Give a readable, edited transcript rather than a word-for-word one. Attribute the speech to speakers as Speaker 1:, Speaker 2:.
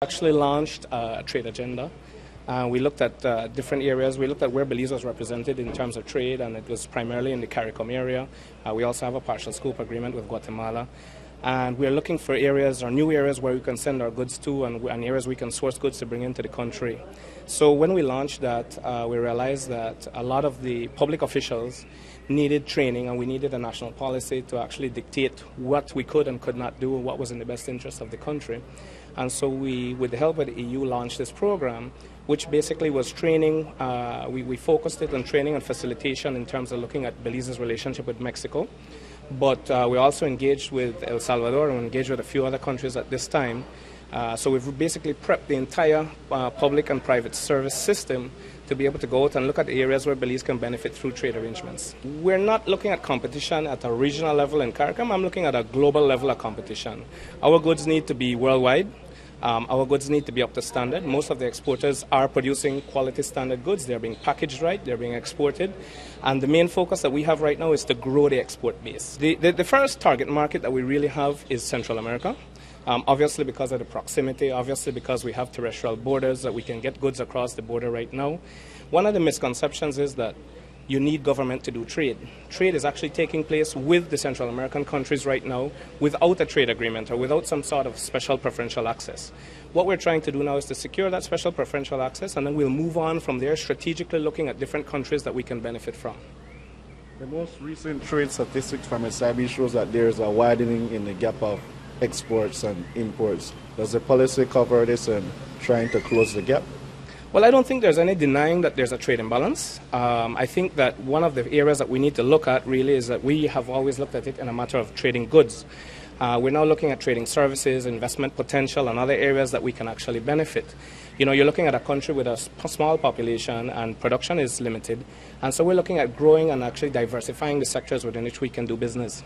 Speaker 1: Actually launched a trade agenda. We looked at different areas. We looked at where Belize was represented in terms of trade, and it was primarily in the CARICOM area. We also have a partial scope agreement with Guatemala. And we're looking for areas or new areas where we can send our goods to and areas we can source goods to bring into the country. So when we launched that, we realized that a lot of the public officials needed training, and we needed a national policy to actually dictate what we could and could not do and what was in the best interest of the country. And so we, with the help of the EU, launched this program, which basically was training. We focused it on training and facilitation in terms of looking at Belize's relationship with Mexico. But we also engaged with El Salvador and engaged with a few other countries at this time. So we've basically prepped the entire public and private service system to be able to go out and look at the areas where Belize can benefit through trade arrangements. We're not looking at competition at a regional level in CARICOM. I'm looking at a global level of competition. Our goods need to be worldwide. Our goods need to be up to standard. Most of the exporters are producing quality standard goods. They're being packaged right, they're being exported. And the main focus that we have right now is to grow the export base. The first target market that we really have is Central America. Obviously because of the proximity, obviously because we have terrestrial borders that we can get goods across the border right now. One of the misconceptions is that you need government to do trade. Trade is actually taking place with the Central American countries right now without a trade agreement or without some sort of special preferential access. What we're trying to do now is to secure that special preferential access, and then we'll move on from there, strategically looking at different countries that we can benefit from.
Speaker 2: The most recent trade statistics from SIB shows that there's a widening in the gap of exports and imports. Does the policy cover this and trying to close the gap?
Speaker 1: Well, I don't think there's any denying that there's a trade imbalance. I think that one of the areas that we need to look at really is that we have always looked at it in a matter of trading goods. We're now looking at trading services, investment potential, and other areas that we can actually benefit. You know, you're looking at a country with a small population and production is limited, and so we're looking at growing and actually diversifying the sectors within which we can do business.